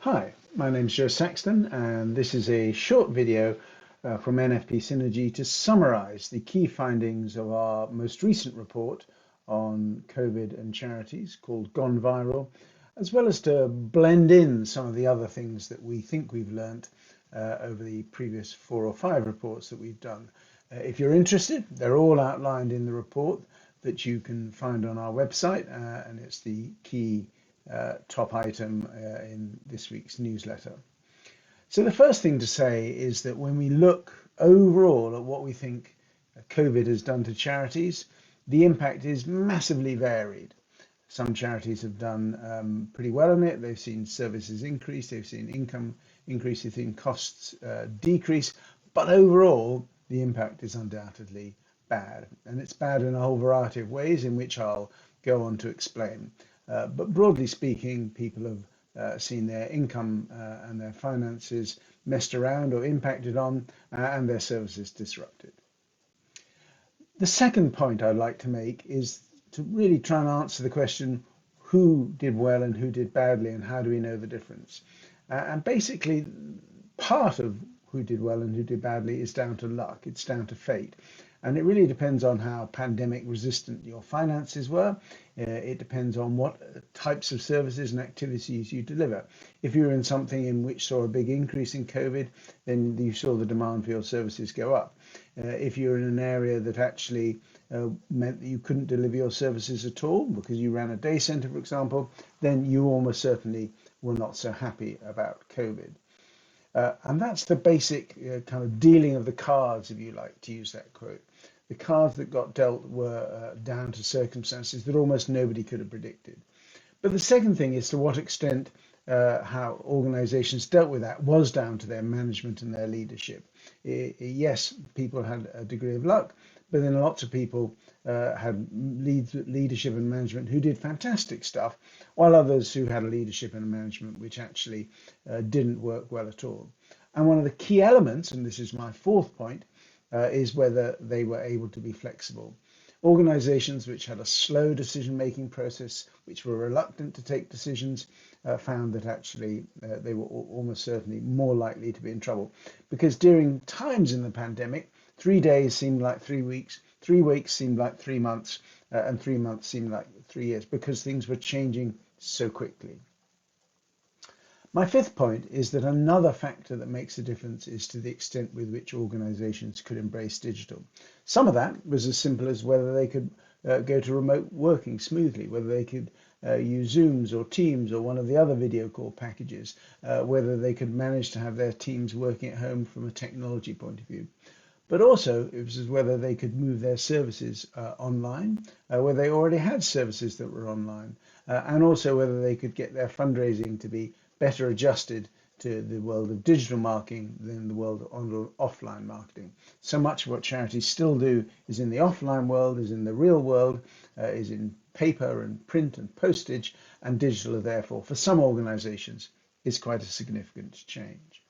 Hi, my name is Saxton, and this is a short video from nfpSynergy to summarize the key findings of our most recent report on COVID and charities called Gone Viral, as well as to blend in some of the other things that we think we've learnt over the previous 4 or 5 reports that we've done. If you're interested, they're all outlined in the report that you can find on our website, and it's the key top item in this week's newsletter. So the first thing to say is that when we look overall at what we think COVID has done to charities, the impact is massively varied. Some charities have done pretty well on it. They've seen services increase, they've seen income increase, they've seen costs decrease, but overall the impact is undoubtedly bad. And it's bad in a whole variety of ways in which I'll go on to explain. But broadly speaking, people have seen their income and their finances messed around or impacted on, and their services disrupted. The second point I'd like to make is to really try and answer the question, who did well and who did badly, and how do we know the difference? And basically, part of who did well and who did badly is down to luck, it's down to fate. And it really depends on how pandemic resistant your finances were. It depends on what types of services and activities you deliver. If you're in something in which saw a big increase in COVID, then you saw the demand for your services go up. If you're in an area that actually meant that you couldn't deliver your services at all because you ran a day centre, for example, then you almost certainly were not so happy about COVID. And that's the basic kind of dealing of the cards, if you like to use that quote. The cards that got dealt were down to circumstances that almost nobody could have predicted. But the second thing is to what extent how organizations dealt with that was down to their management and their leadership. Yes, people had a degree of luck, but then lots of people had leadership and management who did fantastic stuff, while others who had a leadership and a management which actually didn't work well at all. And one of the key elements, and this is my fourth point, is whether they were able to be flexible. Organizations which had a slow decision-making process, which were reluctant to take decisions, found that actually they were almost certainly more likely to be in trouble. Because during times in the pandemic, 3 days seemed like 3 weeks, 3 weeks seemed like 3 months, and 3 months seemed like 3 years, because things were changing so quickly. My fifth point is that another factor that makes a difference is to the extent with which organizations could embrace digital. Some of that was as simple as whether they could go to remote working smoothly, whether they could use Zooms or Teams or one of the other video call packages, whether they could manage to have their teams working at home from a technology point of view. But also it was whether they could move their services online, where they already had services that were online, and also whether they could get their fundraising to be better adjusted to the world of digital marketing than the world of offline marketing. So much of what charities still do is in the offline world, is in the real world, is in paper and print and postage, and digital, therefore, for some organizations, is quite a significant change.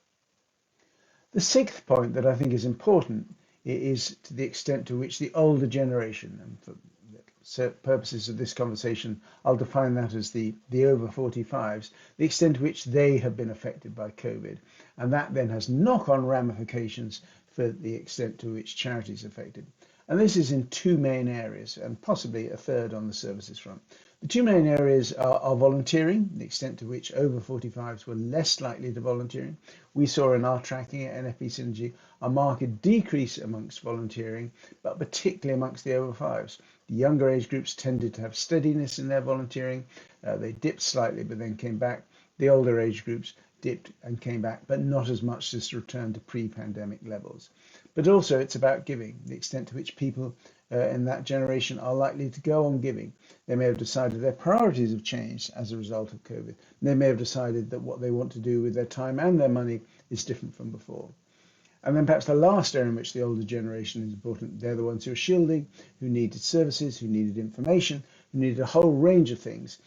The sixth point that I think is important is to the extent to which the older generation, and for purposes of this conversation, I'll define that as the over 45s, the extent to which they have been affected by COVID. And that then has knock-on ramifications for the extent to which charities are affected. And this is in 2 main areas, and possibly a third on the services front. The 2 main areas are volunteering, the extent to which over 45s were less likely to volunteering. We saw in our tracking at nfpSynergy a marked decrease amongst volunteering, but particularly amongst the over 5s. The younger age groups tended to have steadiness in their volunteering. They dipped slightly, but then came back. The older age groups dipped and came back, but not as much as returned to pre-pandemic levels. But also it's about giving, the extent to which people in that generation are likely to go on giving. They may have decided their priorities have changed as a result of COVID. They may have decided that what they want to do with their time and their money is different from before. And then perhaps the last area in which the older generation is important, they're the ones who are shielding, who needed services, who needed information, who needed a whole range of things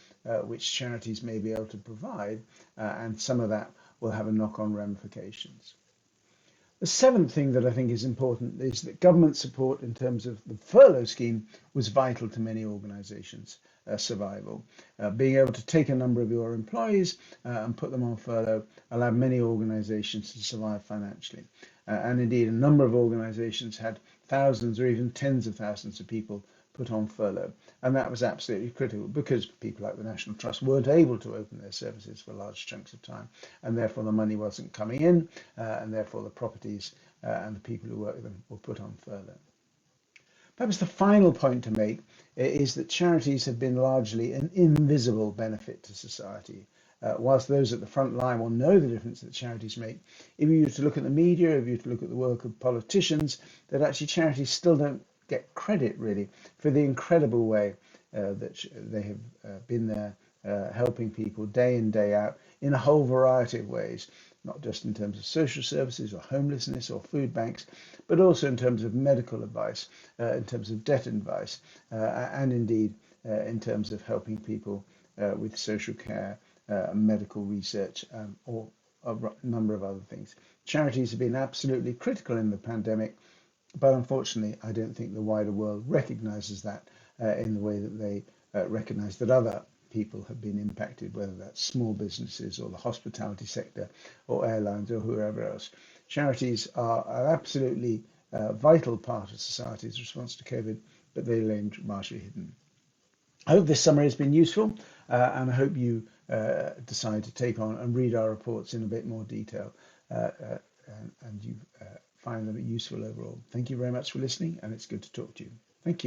which charities may be able to provide, and some of that will have a knock-on ramifications. The seventh thing that I think is important is that government support in terms of the furlough scheme was vital to many organisations. survival. Being able to take a number of your employees and put them on furlough allowed many organizations to survive financially. And indeed, a number of organizations had thousands or even tens of thousands of people put on furlough. And that was absolutely critical because people like the National Trust weren't able to open their services for large chunks of time. And therefore, the money wasn't coming in, and therefore the properties and the people who work with them were put on furlough. Perhaps the final point to make is that charities have been largely an invisible benefit to society. Whilst those at the front line will know the difference that charities make, if you were to look at the media, if you were to look at the work of politicians, that actually charities still don't get credit really for the incredible way that they have been there helping people day in, day out in a whole variety of ways, not just in terms of social services or homelessness or food banks, but also in terms of medical advice, in terms of debt advice, and indeed in terms of helping people with social care, medical research, or a number of other things. Charities have been absolutely critical in the pandemic, but unfortunately, I don't think the wider world recognises that in the way that they recognise that other people have been impacted, whether that's small businesses or the hospitality sector or airlines or whoever else. Charities are an absolutely vital part of society's response to COVID, but they remain largely hidden. I hope this summary has been useful, and I hope you decide to take on and read our reports in a bit more detail, and you find them useful overall. Thank you very much for listening, and it's good to talk to you. Thank you.